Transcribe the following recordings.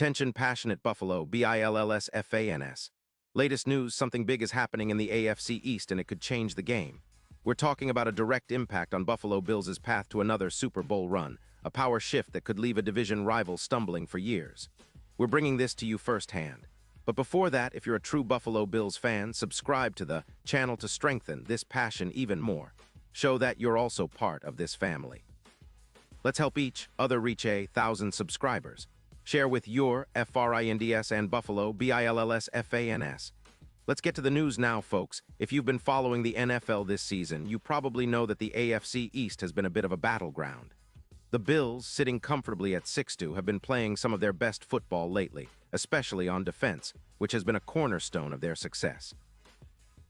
Attention passionate Buffalo, BILLSFANS. Latest news, something big is happening in the AFC East and it could change the game. We're talking about a direct impact on Buffalo Bills' path to another Super Bowl run, a power shift that could leave a division rival stumbling for years. We're bringing this to you firsthand. But before that, if you're a true Buffalo Bills fan, subscribe to the channel to strengthen this passion even more. Show that you're also part of this family. Let's help each other reach 1,000 subscribers. Share with your FRINDS and Buffalo BILLSFANS. Let's get to the news now, folks. If you've been following the NFL this season, you probably know that the AFC East has been a bit of a battleground. The Bills, sitting comfortably at 6-2, have been playing some of their best football lately, especially on defense, which has been a cornerstone of their success.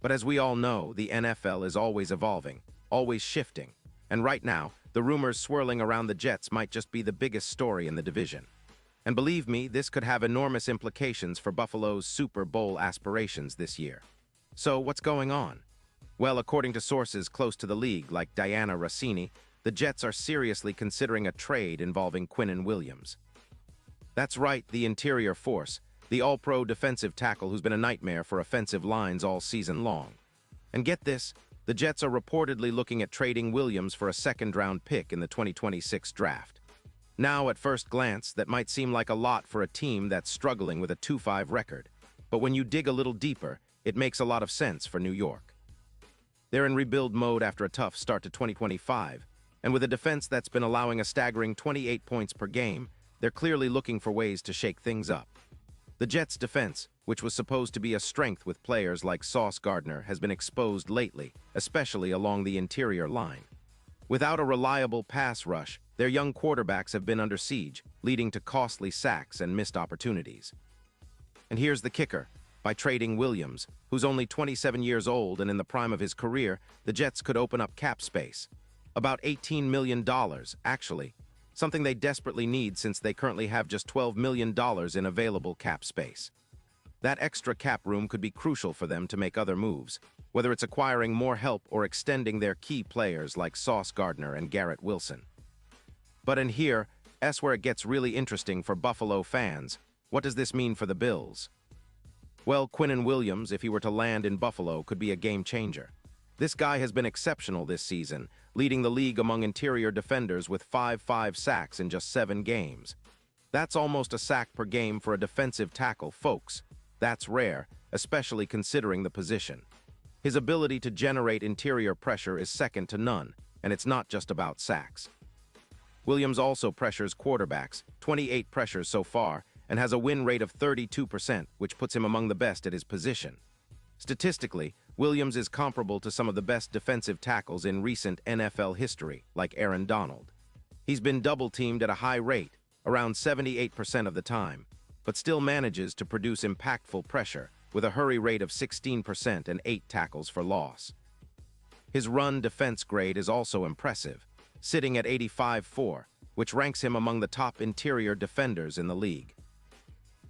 But as we all know, the NFL is always evolving, always shifting, and right now, the rumors swirling around the Jets might just be the biggest story in the division. And believe me, this could have enormous implications for Buffalo's Super Bowl aspirations this year. So what's going on? Well, according to sources close to the league like Diana Rossini, the Jets are seriously considering a trade involving Quinnen Williams. That's right, the interior force, the all-pro defensive tackle who's been a nightmare for offensive lines all season long. And get this, the Jets are reportedly looking at trading Williams for a second-round pick in the 2026 draft. Now, at first glance, that might seem like a lot for a team that's struggling with a 2-5 record, but when you dig a little deeper, it makes a lot of sense for New York. They're in rebuild mode after a tough start to 2025, and with a defense that's been allowing a staggering 28 points per game, they're clearly looking for ways to shake things up. The Jets' defense, which was supposed to be a strength with players like Sauce Gardner, has been exposed lately, especially along the interior line. Without a reliable pass rush, their young quarterbacks have been under siege, leading to costly sacks and missed opportunities. And here's the kicker. By trading Williams, who's only 27 years old and in the prime of his career, the Jets could open up cap space. About $18 million, actually. Something they desperately need since they currently have just $12 million in available cap space. That extra cap room could be crucial for them to make other moves, whether it's acquiring more help or extending their key players like Sauce Gardner and Garrett Wilson. But in here, that's where it gets really interesting for Buffalo fans. What does this mean for the Bills? Well, Quinnen Williams, if he were to land in Buffalo, could be a game changer. This guy has been exceptional this season, leading the league among interior defenders with 5 sacks in just 7 games. That's almost a sack per game for a defensive tackle, folks. That's rare, especially considering the position. His ability to generate interior pressure is second to none, and it's not just about sacks. Williams also pressures quarterbacks, 28 pressures so far, and has a win rate of 32%, which puts him among the best at his position. Statistically, Williams is comparable to some of the best defensive tackles in recent NFL history, like Aaron Donald. He's been double-teamed at a high rate, around 78% of the time, but still manages to produce impactful pressure, with a hurry rate of 16% and 8 tackles for loss. His run defense grade is also impressive, sitting at 85.4, which ranks him among the top interior defenders in the league.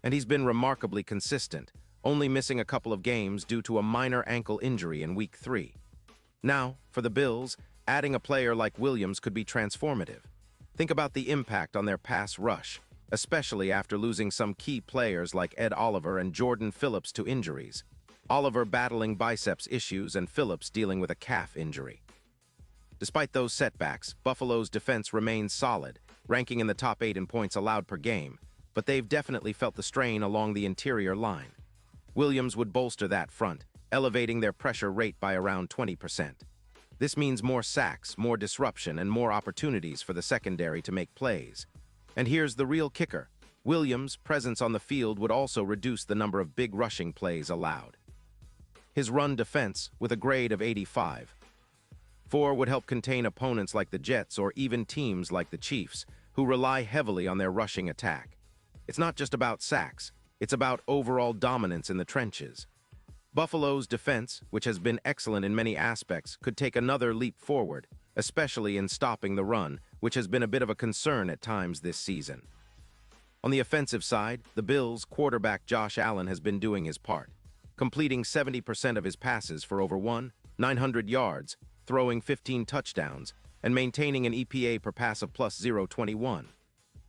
And he's been remarkably consistent, only missing a couple of games due to a minor ankle injury in Week 3. Now, for the Bills, adding a player like Williams could be transformative. Think about the impact on their pass rush, especially after losing some key players like Ed Oliver and Jordan Phillips to injuries. Oliver battling biceps issues and Phillips dealing with a calf injury. Despite those setbacks, Buffalo's defense remains solid, ranking in the top 8 in points allowed per game, but they've definitely felt the strain along the interior line. Williams would bolster that front, elevating their pressure rate by around 20%. This means more sacks, more disruption, and more opportunities for the secondary to make plays. And here's the real kicker. Williams' presence on the field would also reduce the number of big rushing plays allowed. His run defense, with a grade of 85.4, would help contain opponents like the Jets or even teams like the Chiefs, who rely heavily on their rushing attack. It's not just about sacks, it's about overall dominance in the trenches. Buffalo's defense, which has been excellent in many aspects, could take another leap forward, especially in stopping the run, which has been a bit of a concern at times this season. On the offensive side, the Bills' quarterback Josh Allen has been doing his part, completing 70% of his passes for over 900 yards, throwing 15 touchdowns, and maintaining an EPA per pass of +0.21.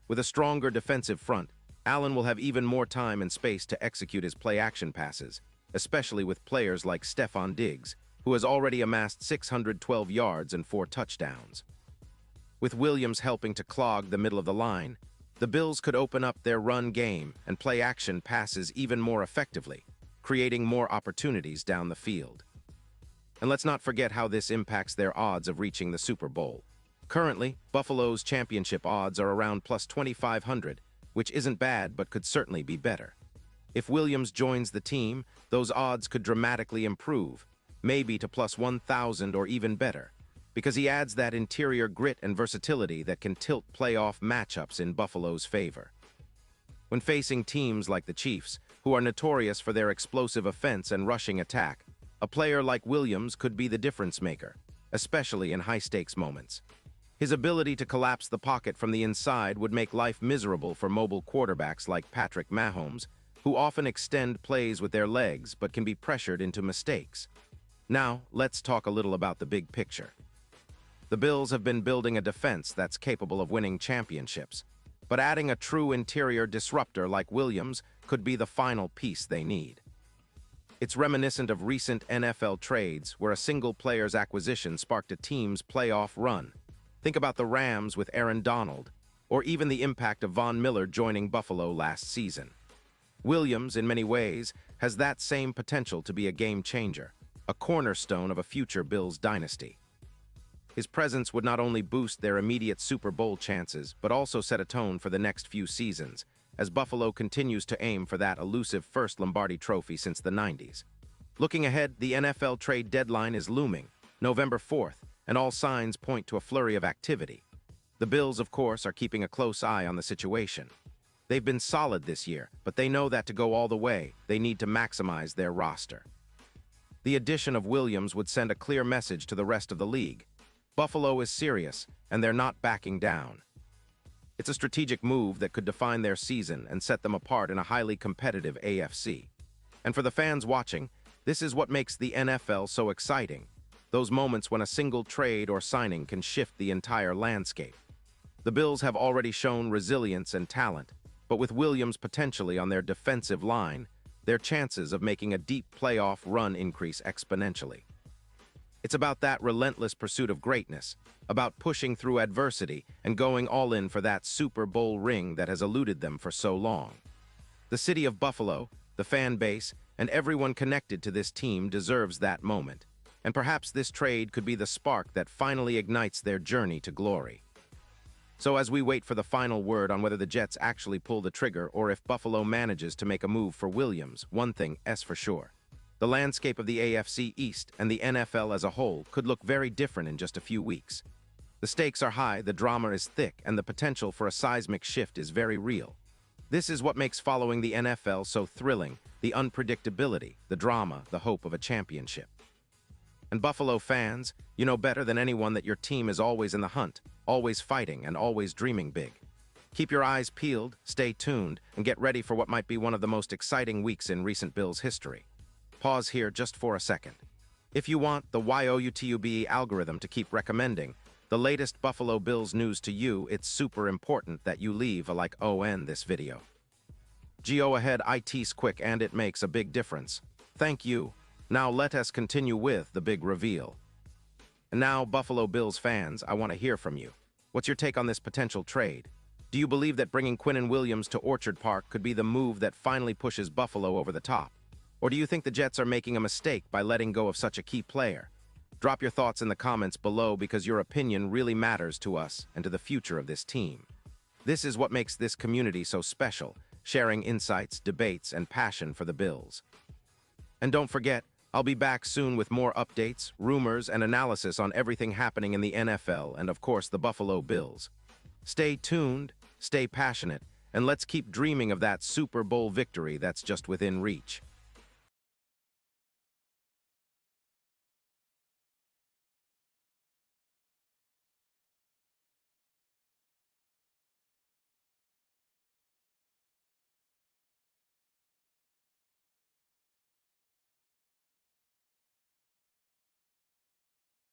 With a stronger defensive front, Allen will have even more time and space to execute his play-action passes, especially with players like Stefon Diggs, who has already amassed 612 yards and 4 touchdowns. With Williams helping to clog the middle of the line, the Bills could open up their run game and play-action passes even more effectively, creating more opportunities down the field. And let's not forget how this impacts their odds of reaching the Super Bowl. Currently, Buffalo's championship odds are around plus 2,500, which isn't bad but could certainly be better. If Williams joins the team, those odds could dramatically improve, maybe to plus 1,000 or even better, because he adds that interior grit and versatility that can tilt playoff matchups in Buffalo's favor. When facing teams like the Chiefs, who are notorious for their explosive offense and rushing attack, a player like Williams could be the difference maker, especially in high-stakes moments. His ability to collapse the pocket from the inside would make life miserable for mobile quarterbacks like Patrick Mahomes, who often extend plays with their legs but can be pressured into mistakes. Now, let's talk a little about the big picture. The Bills have been building a defense that's capable of winning championships, but adding a true interior disruptor like Williams could be the final piece they need. It's reminiscent of recent NFL trades where a single player's acquisition sparked a team's playoff run. Think about the Rams with Aaron Donald, or even the impact of Von Miller joining Buffalo last season. Williams, in many ways, has that same potential to be a game changer, a cornerstone of a future Bills dynasty. His presence would not only boost their immediate Super Bowl chances, but also set a tone for the next few seasons, as Buffalo continues to aim for that elusive first Lombardi trophy since the 90s. Looking ahead, the NFL trade deadline is looming, November 4th, and all signs point to a flurry of activity. The Bills, of course, are keeping a close eye on the situation. They've been solid this year, but they know that to go all the way, they need to maximize their roster. The addition of Williams would send a clear message to the rest of the league. Buffalo is serious, and they're not backing down. It's a strategic move that could define their season and set them apart in a highly competitive AFC. And for the fans watching, this is what makes the NFL so exciting. Those moments when a single trade or signing can shift the entire landscape. The Bills have already shown resilience and talent, but with Williams potentially on their defensive line, their chances of making a deep playoff run increase exponentially. It's about that relentless pursuit of greatness, about pushing through adversity and going all in for that Super Bowl ring that has eluded them for so long. The city of Buffalo, the fan base, and everyone connected to this team deserves that moment, and perhaps this trade could be the spark that finally ignites their journey to glory. So as we wait for the final word on whether the Jets actually pull the trigger or if Buffalo manages to make a move for Williams, one thing is for sure. The landscape of the AFC East and the NFL as a whole could look very different in just a few weeks. The stakes are high, the drama is thick, and the potential for a seismic shift is very real. This is what makes following the NFL so thrilling, the unpredictability, the drama, the hope of a championship. And Buffalo fans, you know better than anyone that your team is always in the hunt, always fighting, and always dreaming big. Keep your eyes peeled, stay tuned, and get ready for what might be one of the most exciting weeks in recent Bills history. Pause here just for a second. If you want the YouTube algorithm to keep recommending the latest Buffalo Bills news to you, it's super important that you leave a like on this video. Go ahead, it's quick and it makes a big difference. Thank you. Now let us continue with the big reveal. And now, Buffalo Bills fans, I want to hear from you. What's your take on this potential trade? Do you believe that bringing Quinnen Williams to Orchard Park could be the move that finally pushes Buffalo over the top? Or do you think the Jets are making a mistake by letting go of such a key player? Drop your thoughts in the comments below because your opinion really matters to us and to the future of this team. This is what makes this community so special, sharing insights, debates, and passion for the Bills. And don't forget, I'll be back soon with more updates, rumors, and analysis on everything happening in the NFL and, of course, the Buffalo Bills. Stay tuned, stay passionate, and let's keep dreaming of that Super Bowl victory that's just within reach.